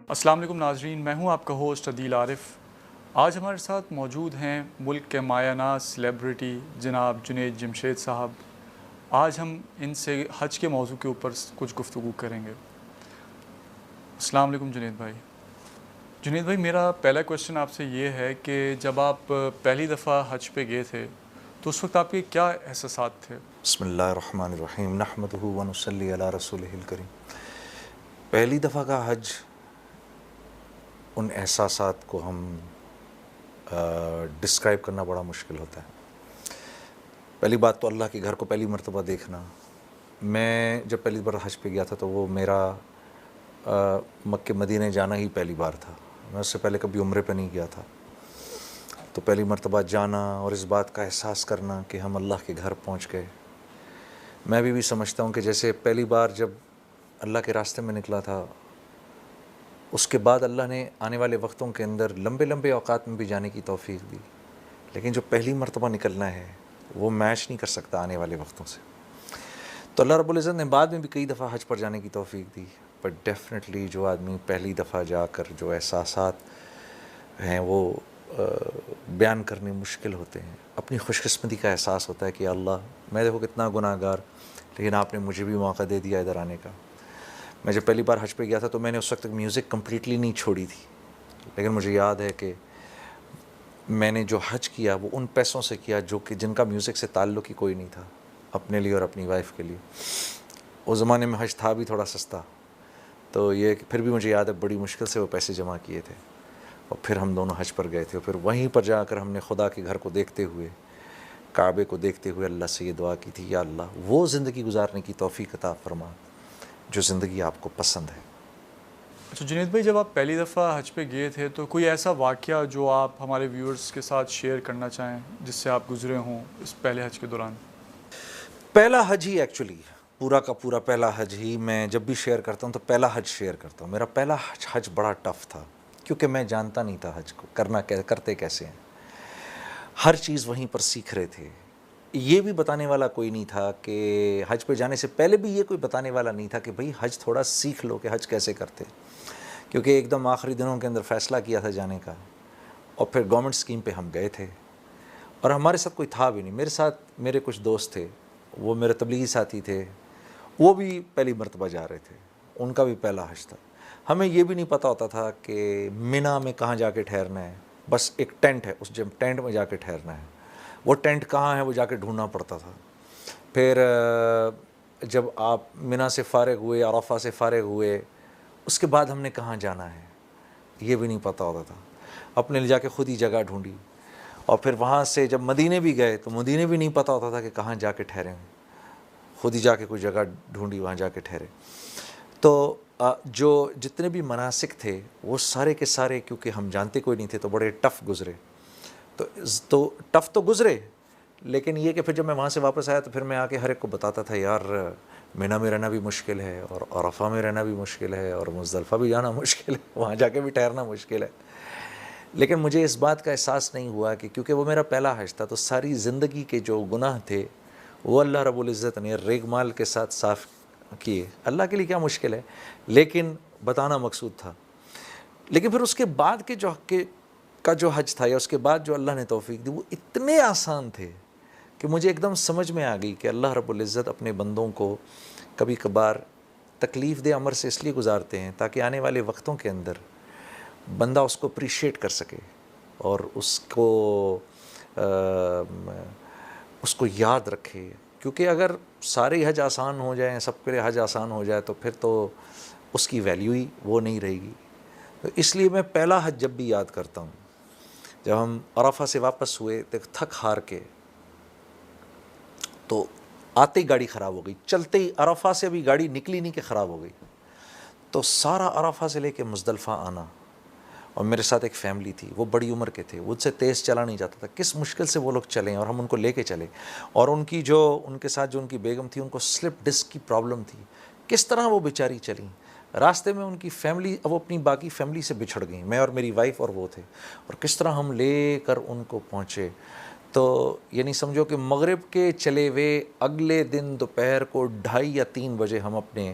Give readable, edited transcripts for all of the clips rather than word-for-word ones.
السلام علیکم ناظرین، میں ہوں آپ کا ہوسٹ عدیل عارف۔ آج ہمارے ساتھ موجود ہیں ملک کے مایہ ناز سیلیبریٹی جناب جنید جمشید صاحب۔ آج ہم ان سے حج کے موضوع کے اوپر کچھ گفتگو کریں گے۔ السلام علیکم جنید بھائی۔ جنید بھائی، میرا پہلا کویشچن آپ سے یہ ہے کہ جب آپ پہلی دفعہ حج پہ گئے تھے تو اس وقت آپ کے کیا احساسات تھے؟ بسم اللہ الرحمن الرحیم نحمدہ ونصلی علی رسولہ الکریم۔ پہلی دفعہ کا حج، ان احساسات کو ہم ڈسکرائب کرنا بڑا مشکل ہوتا ہے۔ پہلی بات تو اللہ کے گھر کو پہلی مرتبہ دیکھنا۔ میں جب پہلی بار حج پہ گیا تھا تو وہ میرا مکہ مدینہ جانا ہی پہلی بار تھا۔ میں اس سے پہلے کبھی عمرے پہ نہیں گیا تھا، تو پہلی مرتبہ جانا اور اس بات کا احساس کرنا کہ ہم اللہ کے گھر پہنچ گئے۔ میں بھی سمجھتا ہوں کہ جیسے پہلی بار جب اللہ کے راستے میں نکلا تھا، اس کے بعد اللہ نے آنے والے وقتوں کے اندر لمبے لمبے اوقات میں بھی جانے کی توفیق دی، لیکن جو پہلی مرتبہ نکلنا ہے وہ میچ نہیں کر سکتا آنے والے وقتوں سے۔ تو اللہ رب العزت نے بعد میں بھی کئی دفعہ حج پر جانے کی توفیق دی، بٹ ڈیفینیٹلی جو آدمی پہلی دفعہ جا کر جو احساسات ہیں وہ بیان کرنے مشکل ہوتے ہیں۔ اپنی خوش قسمتی کا احساس ہوتا ہے کہ اللہ، میں دیکھو کتنا گناہ گار، لیکن آپ نے مجھے بھی موقع دے دیا ادھر آنے کا۔ میں جب پہلی بار حج پہ گیا تھا تو میں نے اس وقت تک میوزک کمپلیٹلی نہیں چھوڑی تھی، لیکن مجھے یاد ہے کہ میں نے جو حج کیا وہ ان پیسوں سے کیا جو کہ جن کا میوزک سے تعلق ہی کوئی نہیں تھا، اپنے لیے اور اپنی وائف کے لیے۔ اس زمانے میں حج تھا بھی تھوڑا سستا، تو یہ پھر بھی مجھے یاد ہے بڑی مشکل سے وہ پیسے جمع کیے تھے، اور پھر ہم دونوں حج پر گئے تھے۔ اور پھر وہیں پر جا کر ہم نے خدا کے گھر کو دیکھتے ہوئے، کعبے کو دیکھتے ہوئے اللہ سے یہ دعا کی تھی، یا اللہ وہ زندگی گزارنے کی توفیق عطا فرما جو زندگی آپ کو پسند ہے۔ اچھا جنید بھائی، جب آپ پہلی دفعہ حج پہ گئے تھے تو کوئی ایسا واقعہ جو آپ ہمارے ویورز کے ساتھ شیئر کرنا چاہیں جس سے آپ گزرے ہوں اس پہلے حج کے دوران؟ پہلا حج ہی ایکچولی پورا کا پورا پہلا حج ہی میں جب بھی شیئر کرتا ہوں تو پہلا حج شیئر کرتا ہوں۔ میرا پہلا حج بڑا ٹف تھا، کیونکہ میں جانتا نہیں تھا حج کو کرتے کیسے ہیں۔ ہر چیز وہیں پر سیکھ رہے تھے۔ یہ بھی بتانے والا کوئی نہیں تھا کہ حج پہ جانے سے پہلے بھی یہ کوئی بتانے والا نہیں تھا کہ بھئی حج تھوڑا سیکھ لو کہ حج کیسے کرتے، کیونکہ ایک دم آخری دنوں کے اندر فیصلہ کیا تھا جانے کا، اور پھر گورنمنٹ اسکیم پہ ہم گئے تھے، اور ہمارے ساتھ کوئی تھا بھی نہیں۔ میرے ساتھ میرے کچھ دوست تھے، وہ میرے تبلیغی ساتھی تھے، وہ بھی پہلی مرتبہ جا رہے تھے، ان کا بھی پہلا حج تھا۔ ہمیں یہ بھی نہیں پتہ ہوتا تھا کہ مینا میں کہاں جا کے ٹھہرنا ہے، بس ایک ٹینٹ ہے، اس ٹینٹ میں جا کے ٹھہرنا ہے۔ وہ ٹینٹ کہاں ہے وہ جا کے ڈھونڈنا پڑتا تھا۔ پھر جب آپ مینا سے فارغ ہوئے، عرفہ سے فارغ ہوئے، اس کے بعد ہم نے کہاں جانا ہے یہ بھی نہیں پتہ ہوتا تھا۔ اپنے لے جا کے خود ہی جگہ ڈھونڈی، اور پھر وہاں سے جب مدینے بھی گئے تو مدینے بھی نہیں پتہ ہوتا تھا کہ کہاں جا کے ٹھہریں، خود ہی جا کے کوئی جگہ ڈھونڈی، وہاں جا کے ٹھہرے۔ تو جو جتنے بھی مناسک تھے وہ سارے کے سارے، کیونکہ ہم جانتے کوئی نہیں تھے، تو بڑے ٹف گزرے۔ تو ٹف تو گزرے، لیکن یہ کہ پھر جب میں وہاں سے واپس آیا تو پھر میں آ کے ہر ایک کو بتاتا تھا، یار مینا میں رہنا بھی مشکل ہے، اور عرفہ میں رہنا بھی مشکل ہے، اور مزدلفہ بھی جانا مشکل ہے، وہاں جا کے بھی ٹھہرنا مشکل ہے۔ لیکن مجھے اس بات کا احساس نہیں ہوا کہ کیونکہ وہ میرا پہلا حج تھا، تو ساری زندگی کے جو گناہ تھے وہ اللہ رب العزت نے ریگ مال کے ساتھ صاف کیے۔ اللہ کے لیے کیا مشکل ہے، لیکن بتانا مقصود تھا۔ لیکن پھر اس کے بعد کے جو حج تھا، یا اس کے بعد جو اللہ نے توفیق دی، وہ اتنے آسان تھے کہ مجھے ایک دم سمجھ میں آ گئی کہ اللہ رب العزت اپنے بندوں کو کبھی کبھار تکلیف دہ عمر سے اس لیے گزارتے ہیں تاکہ آنے والے وقتوں کے اندر بندہ اس کو اپریشیٹ کر سکے، اور اس کو یاد رکھے۔ کیونکہ اگر سارے حج آسان ہو جائیں، سب کے لیے حج آسان ہو جائے، تو پھر تو اس کی ویلیو ہی وہ نہیں رہے گی۔ تو اس لیے میں پہلا حج جب بھی یاد کرتا ہوں، جب ہم عرفہ سے واپس ہوئے تھک ہار کے، تو آتے ہی گاڑی خراب ہو گئی، چلتے ہی عرفہ سے ابھی گاڑی نکلی نہیں کہ خراب ہو گئی، تو سارا عرفہ سے لے کے مزدلفہ آنا، اور میرے ساتھ ایک فیملی تھی، وہ بڑی عمر کے تھے، مجھ سے تیز چلا نہیں جاتا تھا، کس مشکل سے وہ لوگ چلیں اور ہم ان کو لے کے چلے، اور ان کے ساتھ جو ان کی بیگم تھی، ان کو سلپ ڈسک کی پرابلم تھی، کس طرح وہ بیچاری چلیں راستے میں، ان کی فیملی وہ اپنی باقی فیملی سے بچھڑ گئیں، میں اور میری وائف اور وہ تھے، اور کس طرح ہم لے کر ان کو پہنچے۔ تو یعنی سمجھو کہ مغرب کے چلے ہوئے اگلے دن دوپہر کو 2:30 یا 3 بجے ہم اپنے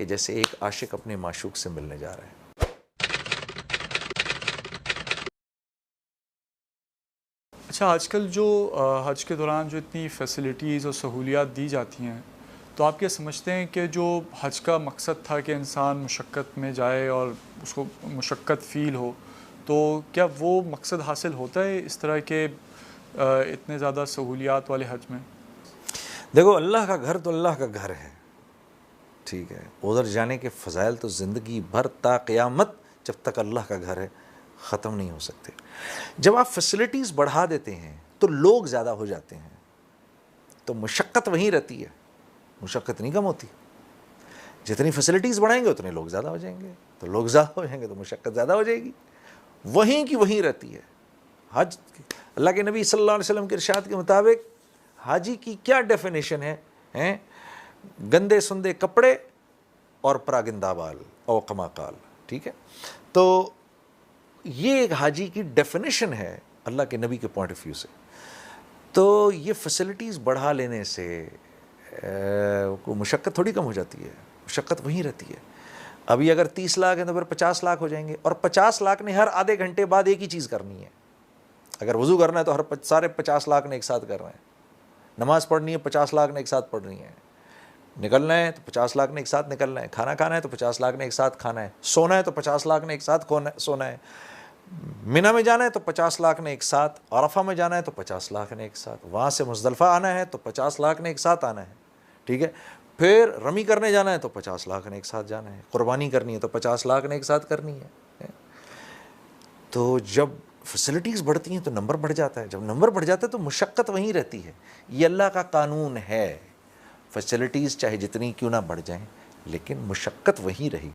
کہ جیسے ایک عاشق اپنے معشوق سے ملنے جا رہا ہے. اچھا، آج کل جو حج کے دوران جو اتنی فیسلٹیز اور سہولیات دی جاتی ہیں، تو آپ کیا سمجھتے ہیں کہ جو حج کا مقصد تھا کہ انسان مشقت میں جائے اور اس کو مشقت فیل ہو، تو کیا وہ مقصد حاصل ہوتا ہے اس طرح کے اتنے زیادہ سہولیات والے حج میں؟ دیکھو، اللہ کا گھر تو اللہ کا گھر ہے، ٹھیک ہے. ادھر جانے کے فضائل تو زندگی بھر تا قیامت جب تک اللہ کا گھر ہے ختم نہیں ہو سکتے. جب آپ فیسلٹیز بڑھا دیتے ہیں تو لوگ زیادہ ہو جاتے ہیں، تو مشقت وہیں رہتی ہے، مشقت نہیں کم ہوتی. جتنی فیسلٹیز بڑھائیں گے اتنے لوگ زیادہ ہو جائیں گے، تو لوگ زیادہ ہو جائیں گے تو مشقت زیادہ ہو جائے گی. وہیں کی وہیں رہتی ہے. حج، اللہ کے نبی صلی اللہ علیہ وسلم کے ارشاد کے مطابق حاجی کی کیا ڈیفینیشن ہے؟ گندے سندے کپڑے اور پراگندہ بال او کما قال. ٹھیک ہے، تو یہ ایک حاجی کی ڈیفینیشن ہے اللہ کے نبی کے پوائنٹ آف ویو سے. تو یہ فیسلٹیز بڑھا لینے سے مشقت تھوڑی کم ہو جاتی ہے، مشقت وہیں رہتی ہے. ابھی اگر 30 لاکھ ہیں تو پھر 50 لاکھ ہو جائیں گے، اور 50 لاکھ نے ہر آدھے گھنٹے بعد ایک ہی چیز کرنی ہے. اگر وضو کرنا ہے تو سارے 50 لاکھ نے ایک ساتھ کرنا ہے. نماز پڑھنی ہے 50 لاکھ نے ایک ساتھ پڑھنی ہے. نکلنا ہے تو 50 لاکھ نے ایک ساتھ نکلنا ہے. کھانا کھانا ہے تو 50 لاکھ نے ایک ساتھ کھانا ہے. سونا ہے تو 50 لاکھ نے ایک ساتھ سونا ہے. منی میں جانا ہے تو 50 لاکھ نے ایک ساتھ. عرفہ میں جانا ہے تو 50 لاکھ نے ایک ساتھ. وہاں سے مزدلفہ آنا ہے تو 50 لاکھ نے ایک ساتھ آنا ہے. ٹھیک ہے، پھر رمی کرنے جانا ہے تو 50 لاکھ نے ایک ساتھ جانا ہے. قربانی کرنی ہے تو 50 لاکھ نے ایک ساتھ کرنی ہے. تو جب فیسلٹیز بڑھتی ہیں تو نمبر بڑھ جاتا ہے. جب نمبر بڑھ جاتا ہے تو مشقت وہیں رہتی ہے. یہ اللہ کا قانون ہے. فیسلٹیز چاہے جتنی کیوں نہ بڑھ جائیں لیکن مشقت وہیں رہے گی.